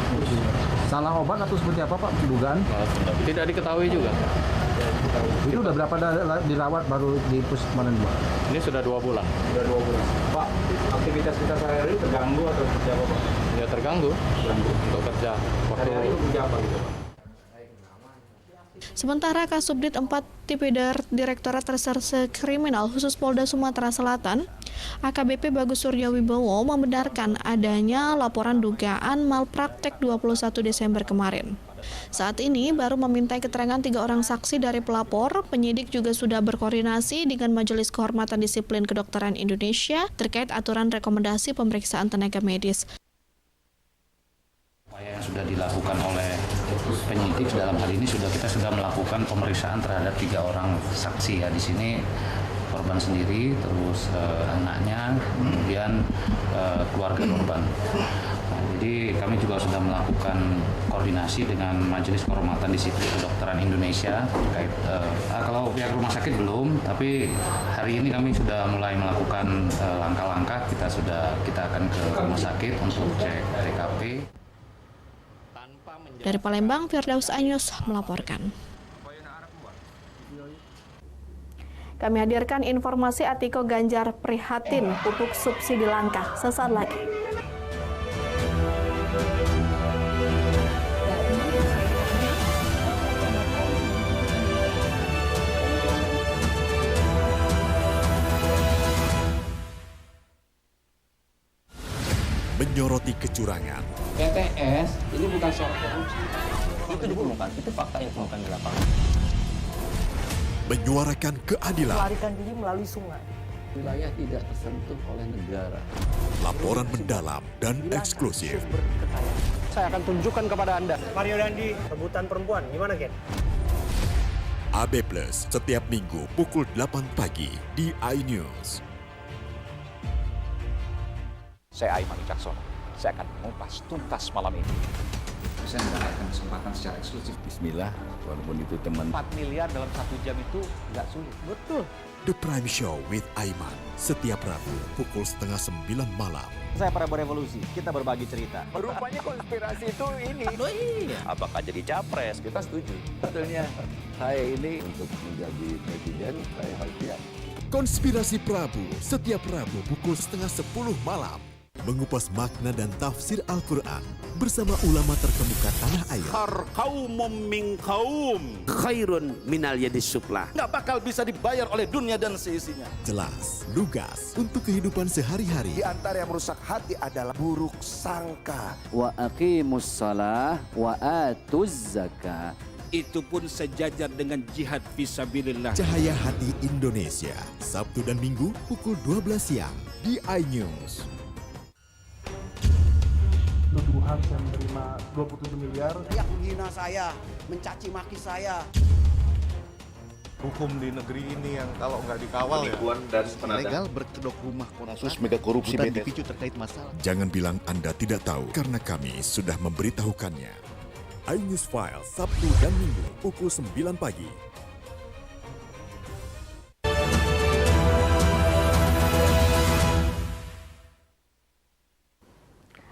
Salah obat atau seperti apa, Pak? Dugaan? Tidak diketahui juga. Itu udah berapa dirawat baru dipus kemarin, Pak? Ini sudah 2 bulan. Sudah 2 bulan. Pak, aktivitas kita sehari-hari terganggu atau seperti apa, Pak? Ya terganggu. Untuk kerja. Hari-hari itu kerja apa gitu, Pak? Sementara Kasubdit 4 Tipidar Direktorat Reserse Kriminal Khusus Polda Sumatera Selatan, AKBP Bagus Surya Wibowo, membenarkan adanya laporan dugaan malpraktek 21 Desember kemarin. Saat ini baru memintai keterangan 3 orang saksi dari pelapor. Penyidik juga sudah berkoordinasi dengan Majelis Kehormatan Disiplin Kedokteran Indonesia terkait aturan rekomendasi pemeriksaan tenaga medis. Yang sudah dilakukan oleh penyidik dalam hal ini kita sudah melakukan pemeriksaan terhadap 3 orang saksi ya. Di sini korban sendiri, terus anaknya, kemudian keluarga korban. Nah, jadi kami juga sudah melakukan koordinasi dengan Majelis Kehormatan Disiplin Kedokteran Indonesia terkait kalau pihak rumah sakit belum, tapi hari ini kami sudah mulai melakukan langkah-langkah. Kita akan ke rumah sakit untuk cek TKP. Dari Palembang, Firdaus Anyus melaporkan. Kami hadirkan informasi Atiko Ganjar prihatin pupuk subsidi langka. Sesaat lagi. Menyoroti kecurangan, PTS ini bukan soal korupsi. Itu ditemukan, itu fakta yang ditemukan di lapangan. Menyuarakan keadilan. Melarikan diri melalui sungai. Wilayah tidak tersentuh oleh negara. Laporan mendalam dan eksklusif. Saya akan tunjukkan kepada Anda. Mario Dandi, rebutan perempuan, gimana Ken? AB Plus setiap Minggu pukul 8 pagi di iNews. Saya Aiman Wicaksono. Saya akan mengupas tuntas malam ini. Saya mendapatkan kesempatan secara eksklusif. Bismillah, walaupun itu teman. 4 miliar dalam 1 jam itu nggak sulit. Betul. The Prime Show with Aiman setiap Rabu pukul 8:30 malam. Saya Prabowo Revolusi, kita berbagi cerita. Rupanya konspirasi itu ini. Oh iya. Apakah jadi capres? Kita setuju. Sebetulnya saya ini untuk menjadi presiden, saya harus siap. Konspirasi Prabu setiap Rabu pukul 9:30 malam. Mengupas makna dan tafsir Al-Quran bersama ulama terkemuka tanah air. Kaumum min kaum khairun minal yadis suflah. Nggak bakal bisa dibayar oleh dunia dan seisinya. Jelas, lugas untuk kehidupan sehari-hari. Di antara yang merusak hati adalah buruk sangka. Wa aqimus shalah wa atuz zakah. Itu pun sejajar dengan jihad fisabilillah. Cahaya Hati Indonesia, Sabtu dan Minggu pukul 12 siang di iNews. Tuduhan saya menerima 27 miliar. Yang menghina saya, mencaci maki saya. Hukum di negeri ini yang kalau nggak dikawal penipuan dan legal berkedok rumah kasus mega korupsi dipicu terkait masalah. Jangan bilang Anda tidak tahu karena kami sudah memberitahukannya. iNews File Sabtu dan Minggu pukul 9 pagi.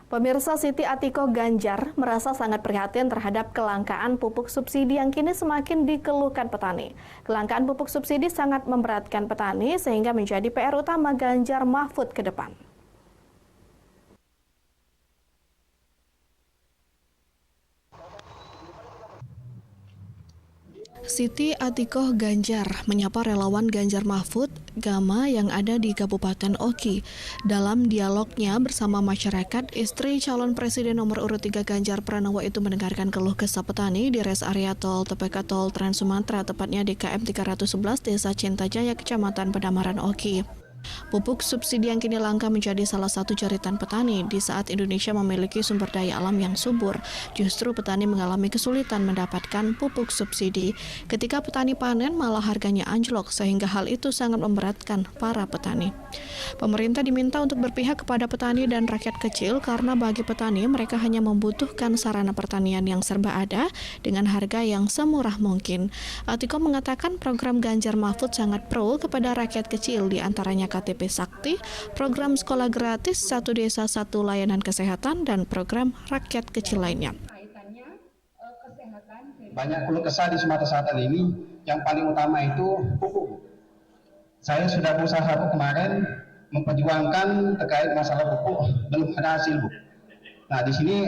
Pemirsa, Siti Atikoh Ganjar merasa sangat prihatin terhadap kelangkaan pupuk subsidi yang kini semakin dikeluhkan petani. Kelangkaan pupuk subsidi sangat memberatkan petani sehingga menjadi PR utama Ganjar Mahfud ke depan. Siti Atikoh Ganjar menyapa relawan Ganjar Mahfud Gama yang ada di Kabupaten Oki. Dalam dialognya bersama masyarakat, istri calon presiden nomor urut 3 Ganjar Pranowo itu mendengarkan keluh kesah petani di res area tol TPK Tol Trans Sumatera, tepatnya di KM 311 Desa Cintajaya, Kecamatan Pedamaran Oki. Pupuk subsidi yang kini langka menjadi salah satu jeritan petani. Di saat Indonesia memiliki sumber daya alam yang subur, justru petani mengalami kesulitan mendapatkan pupuk subsidi. Ketika petani panen, malah harganya anjlok, sehingga hal itu sangat memberatkan para petani. Pemerintah diminta untuk berpihak kepada petani dan rakyat kecil, karena bagi petani, mereka hanya membutuhkan sarana pertanian yang serba ada dengan harga yang semurah mungkin. Atikoh mengatakan program Ganjar Mahfud sangat pro kepada rakyat kecil, diantaranya KTP Sakti, program sekolah gratis, 1 desa 1 layanan kesehatan, dan program rakyat kecil lainnya. Banyak keluh kesah di Sumatera Selatan ini, yang paling utama itu pupuk. Saya sudah berusaha kemarin memperjuangkan terkait masalah pupuk, belum ada hasil, Bu. Nah, di sini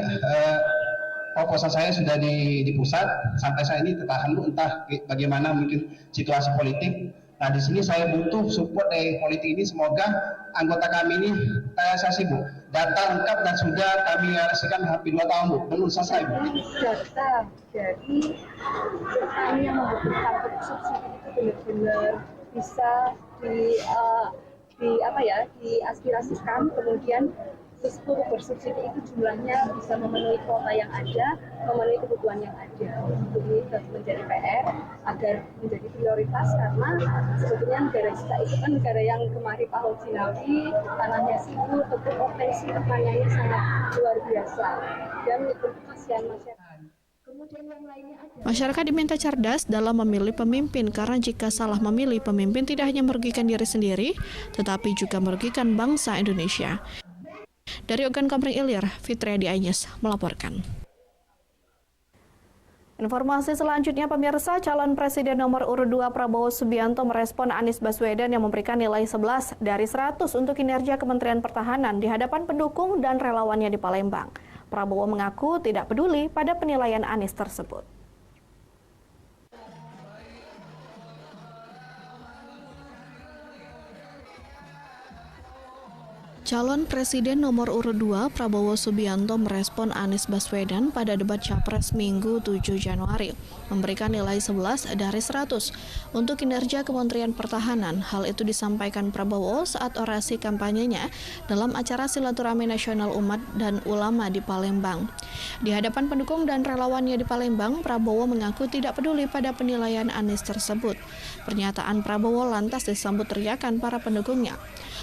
proposal saya sudah di pusat, sampai saat ini tertahan, Bu, entah bagaimana mungkin situasi politik. Nah, di sini saya butuh support dari politik ini. Semoga anggota kami ini realisasi, Bu. Data lengkap dan sudah kami realisasikan hampir 2 tahun, Bu. Belum selesai, Bu. Data dari petani yang membutuhkan pupuk subsidi itu benar-benar bisa diaspirasikan, kemudian pupuk bersubsidi itu jumlahnya bisa memenuhi kuota yang ada, memenuhi kebutuhan yang ada. Ini menjadi PR agar menjadi prioritas, karena sebetulnya negara kita itu kan negara yang gemari pahul jinawi, tanahnya subur, potensi pertaniannya sangat luar biasa, dan kasihan masyarakat. Masyarakat diminta cerdas dalam memilih pemimpin, karena jika salah memilih pemimpin tidak hanya merugikan diri sendiri, tetapi juga merugikan bangsa Indonesia. Dari Ogan Komering Ilir, Fitriadi Anyes melaporkan. Informasi selanjutnya, pemirsa, calon presiden nomor urut 2 Prabowo Subianto merespon Anies Baswedan yang memberikan nilai 11 dari 100 untuk kinerja Kementerian Pertahanan di hadapan pendukung dan relawannya di Palembang. Prabowo mengaku tidak peduli pada penilaian Anies tersebut. Calon Presiden nomor urut 2 Prabowo Subianto merespon Anies Baswedan pada debat Capres Minggu 7 Januari, memberikan nilai 11 dari 100 untuk kinerja Kementerian Pertahanan. Hal itu disampaikan Prabowo saat orasi kampanyenya dalam acara Silaturahmi Nasional Umat dan Ulama di Palembang. Di hadapan pendukung dan relawannya di Palembang, Prabowo mengaku tidak peduli pada penilaian Anies tersebut. Pernyataan Prabowo lantas disambut teriakan para pendukungnya.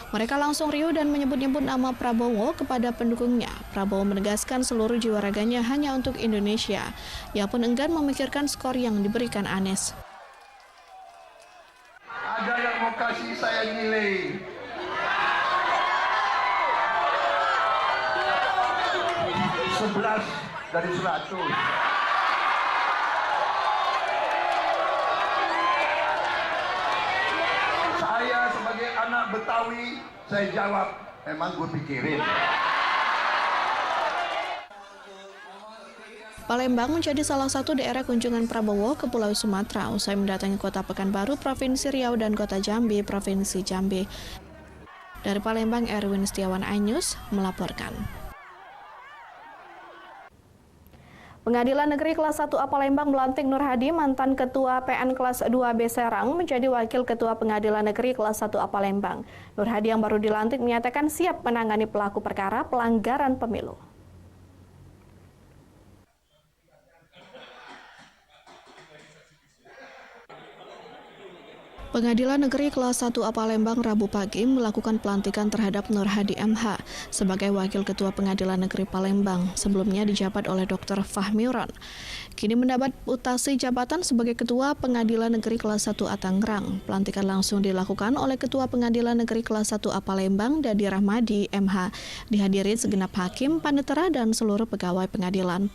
Mereka langsung riuh dan menyebut-nyebut nama Prabowo kepada pendukungnya. Prabowo menegaskan seluruh jiwa raganya hanya untuk Indonesia. Ia pun enggan memikirkan skor yang diberikan Anies. Ada yang mau kasih saya nilai 11 dari 100. Saya sebagai anak Betawi, saya jawab, emang gue pikirin. Palembang menjadi salah satu daerah kunjungan Prabowo ke Pulau Sumatera usai mendatangi Kota Pekanbaru, Provinsi Riau, dan Kota Jambi, Provinsi Jambi. Dari Palembang, Erwin Setiawan iNews melaporkan. Pengadilan Negeri Kelas 1A Palembang melantik Nur Hadi, mantan Ketua PN Kelas 2B Serang, menjadi Wakil Ketua Pengadilan Negeri Kelas 1A Palembang. Nur Hadi yang baru dilantik menyatakan siap menangani pelaku perkara pelanggaran pemilu. Pengadilan Negeri Kelas 1A Palembang Rabu pagi melakukan pelantikan terhadap Nur Hadi MH sebagai Wakil Ketua Pengadilan Negeri Palembang, sebelumnya dijabat oleh Dr. Fahmiron. Kini mendapat mutasi jabatan sebagai Ketua Pengadilan Negeri Kelas 1A Tangerang. Pelantikan langsung dilakukan oleh Ketua Pengadilan Negeri Kelas 1A Palembang, Dadi Rahmadi MH, dihadiri segenap hakim, panitera, dan seluruh pegawai pengadilan.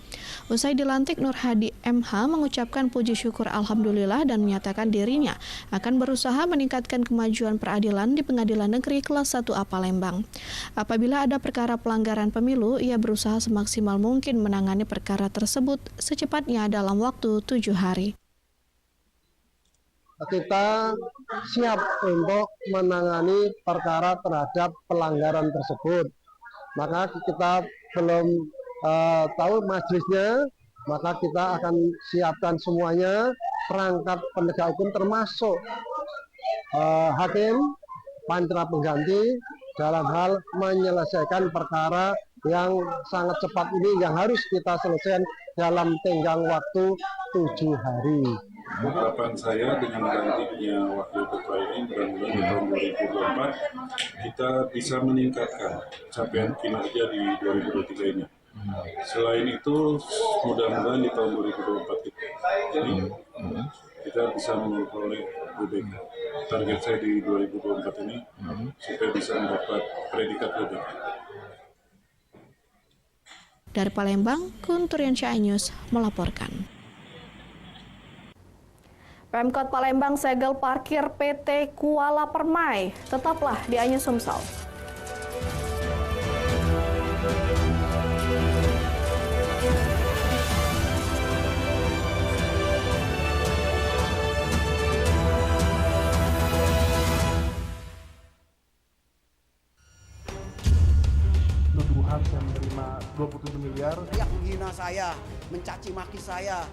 Usai dilantik, Nur Hadi MH mengucapkan puji syukur alhamdulillah dan menyatakan dirinya akan berusaha meningkatkan kemajuan peradilan di Pengadilan Negeri Kelas 1A Palembang. Apabila ada perkara pelanggaran pemilu, ia berusaha semaksimal mungkin menangani perkara tersebut secepatnya dalam waktu 7 hari. Kita siap untuk menangani perkara terhadap pelanggaran tersebut. Maka kita belum tahu majelisnya, maka kita akan siapkan semuanya, perangkat penegak hukum termasuk hakim, panitera pengganti dalam hal menyelesaikan perkara yang sangat cepat ini yang harus kita selesaikan dalam tenggang waktu 7 hari. Harapan saya dengan dilantiknya Wakil Ketua ini mudah-mudahan di tahun 2024 kita bisa meningkatkan capaian kinerja di 2023 ini. Selain itu, mudah-mudahan di tahun 2024 ini kita bisa memperoleh UBK. Target saya di 2024 ini supaya bisa mendapat predikat UBK. Dari Palembang, Kunturiansyah News melaporkan. Pemkot Palembang segel parkir PT Kuala Permai. Tetaplah di Anya Sumsel. Tuduhan saya menerima 27 miliar. Yang menghina saya, mencaci maki saya.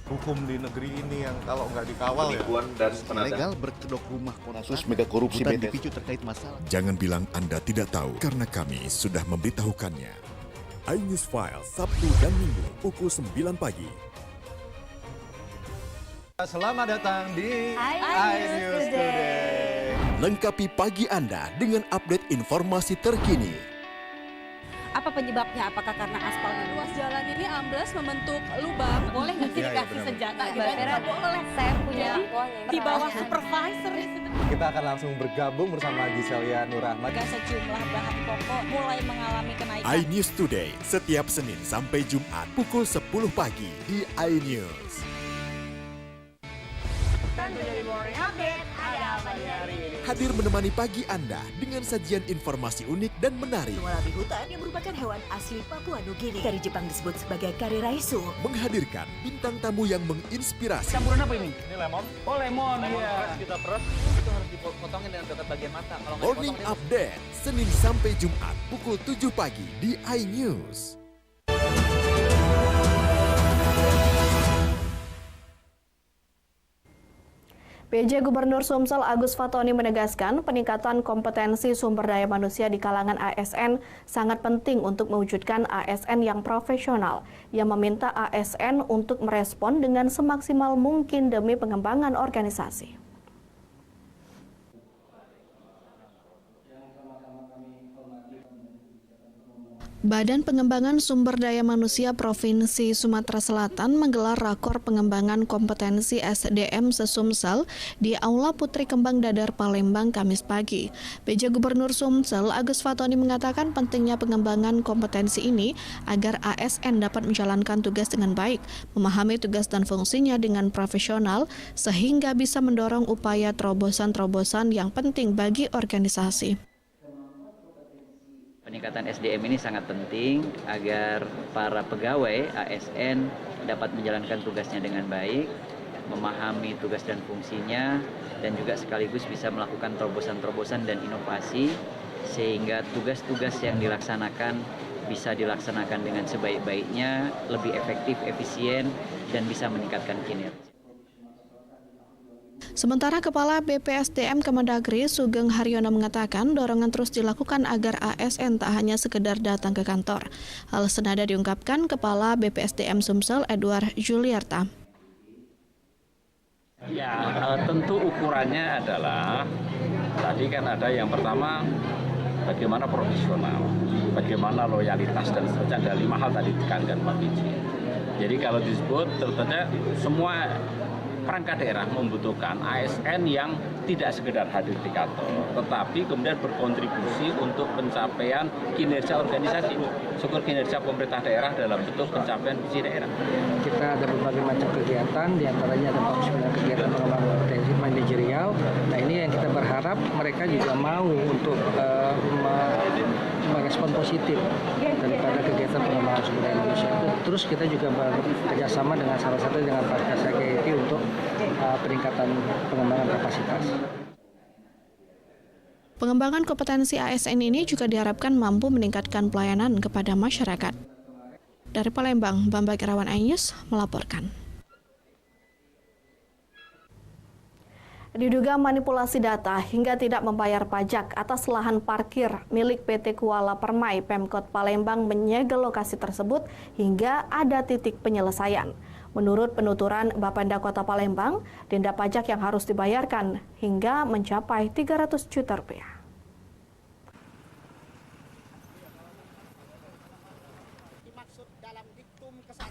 Hukum di negeri ini yang kalau nggak dikawal penipuan dan ilegal berkedok rumah kasus mega korupsi dipicu terkait masalah. Jangan bilang Anda tidak tahu karena kami sudah memberitahukannya. iNews File Sabtu dan Minggu pukul 9 pagi. Selamat datang di iNews Today. Lengkapi pagi Anda dengan update informasi terkini. Apa penyebabnya? Apakah karena aspalnya? Ruas jalan ini ambles membentuk lubang. Boleh nggak sih dikasih senjata? Nggak boleh. Saya punya di bawah supervisor. Kita akan langsung bergabung bersama Giselia Nur Rahmat. Sejumlah bahan pokok mulai mengalami kenaikan. iNews Today setiap Senin sampai Jumat pukul 10 pagi di iNews. Hadir menemani pagi Anda dengan sajian informasi unik dan menarik. Walabi hutan yang merupakan hewan asli Papua Nugini. Dari Jepang disebut sebagai kari raisu. Menghadirkan bintang tamu yang menginspirasi. Campuran apa ini? Ini lemon. Oh lemon, ya. Kita peras, itu harus dipotongin dengan dekat bagian mata. Kalau Morning Update, Senin sampai Jumat pukul 7 pagi di iNews. PJ Gubernur Sumsel Agus Fatoni menegaskan peningkatan kompetensi sumber daya manusia di kalangan ASN sangat penting untuk mewujudkan ASN yang profesional. Ia meminta ASN untuk merespon dengan semaksimal mungkin demi pengembangan organisasi. Badan Pengembangan Sumber Daya Manusia Provinsi Sumatera Selatan menggelar rakor pengembangan kompetensi SDM se-Sumsel di Aula Putri Kembang Dadar Palembang Kamis pagi. PJ Gubernur Sumsel Agus Fatoni mengatakan pentingnya pengembangan kompetensi ini agar ASN dapat menjalankan tugas dengan baik, memahami tugas dan fungsinya dengan profesional, sehingga bisa mendorong upaya terobosan-terobosan yang penting bagi organisasi. Peningkatan SDM ini sangat penting agar para pegawai ASN dapat menjalankan tugasnya dengan baik, memahami tugas dan fungsinya, dan juga sekaligus bisa melakukan terobosan-terobosan dan inovasi sehingga tugas-tugas yang dilaksanakan bisa dilaksanakan dengan sebaik-baiknya, lebih efektif, efisien, dan bisa meningkatkan kinerja. Sementara Kepala BPSDM Kemendagri Sugeng Haryono mengatakan dorongan terus dilakukan agar ASN tak hanya sekedar datang ke kantor. Hal senada diungkapkan Kepala BPSDM Sumsel Edward Juliarta. Ya, tentu ukurannya adalah tadi kan ada yang pertama bagaimana profesional, bagaimana loyalitas dan seterusnya. Ada 5 hal tadi ditekankan Pak Biji. Jadi kalau disebut ternyata semua perangkat daerah membutuhkan ASN yang tidak sekedar hadir di kantor, tetapi kemudian berkontribusi untuk pencapaian kinerja organisasi, syukur kinerja pemerintah daerah dalam bentuk pencapaian visi daerah. Kita ada berbagai macam kegiatan, diantaranya ada kegiatan pengembangan kompetensi manajerial. Nah ini yang kita berharap mereka juga mau untuk merespon positif daripada kegiatan pengembangan sumber daya manusia itu. Terus kita juga bekerjasama dengan salah satu dengan Pak KSGIT untuk peningkatan pengembangan kapasitas. Pengembangan kompetensi ASN ini juga diharapkan mampu meningkatkan pelayanan kepada masyarakat. Dari Palembang, Bambang Irawan iNews melaporkan. Diduga manipulasi data hingga tidak membayar pajak atas lahan parkir milik PT Kuala Permai, Pemkot Palembang menyegel lokasi tersebut hingga ada titik penyelesaian. Menurut penuturan Bapenda Kota Palembang, denda pajak yang harus dibayarkan hingga mencapai 300 juta rupiah.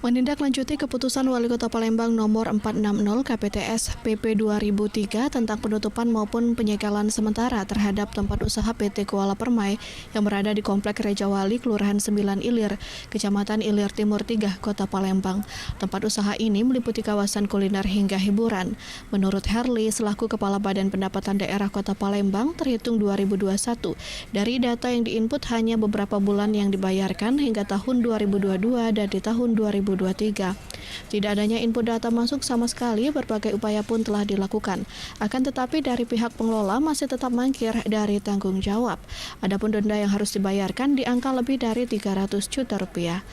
Menindaklanjuti keputusan Wali Kota Palembang nomor 460 KPTS PP 2003 tentang penutupan maupun penyegelan sementara terhadap tempat usaha PT Kuala Permai yang berada di Komplek Rejawali, Kelurahan 9 Ilir, Kecamatan Ilir Timur 3, Kota Palembang. Tempat usaha ini meliputi kawasan kuliner hingga hiburan. Menurut Herli, selaku Kepala Badan Pendapatan Daerah Kota Palembang terhitung 2021, dari data yang diinput hanya beberapa bulan yang dibayarkan hingga tahun 2022 dan di tahun 2023. Tidak adanya input data masuk sama sekali, berbagai upaya pun telah dilakukan. Akan tetapi dari pihak pengelola masih tetap mangkir dari tanggung jawab. Adapun denda yang harus dibayarkan di angka lebih dari 300 juta rupiah.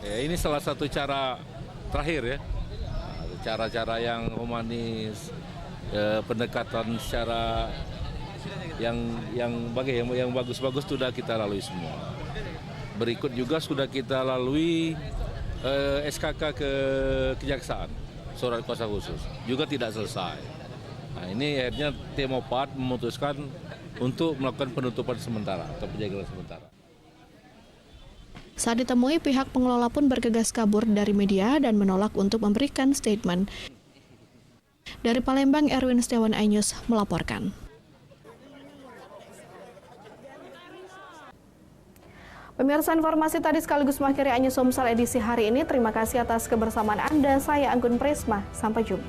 Ini salah satu cara terakhir ya, cara-cara yang humanis, pendekatan secara yang bagus-bagus sudah kita lalui semua. Berikut juga sudah kita lalui SKK ke Kejaksaan, surat kuasa khusus, juga tidak selesai. Nah ini akhirnya Temopad memutuskan untuk melakukan penutupan sementara atau penyegelan sementara. Saat ditemui, pihak pengelola pun bergegas kabur dari media dan menolak untuk memberikan statement. Dari Palembang, Erwin Setiawan iNews melaporkan. Pemirsa, informasi tadi sekaligus mengakhiri iNews Sumsel edisi hari ini. Terima kasih atas kebersamaan Anda. Saya Anggun Prisma. Sampai jumpa.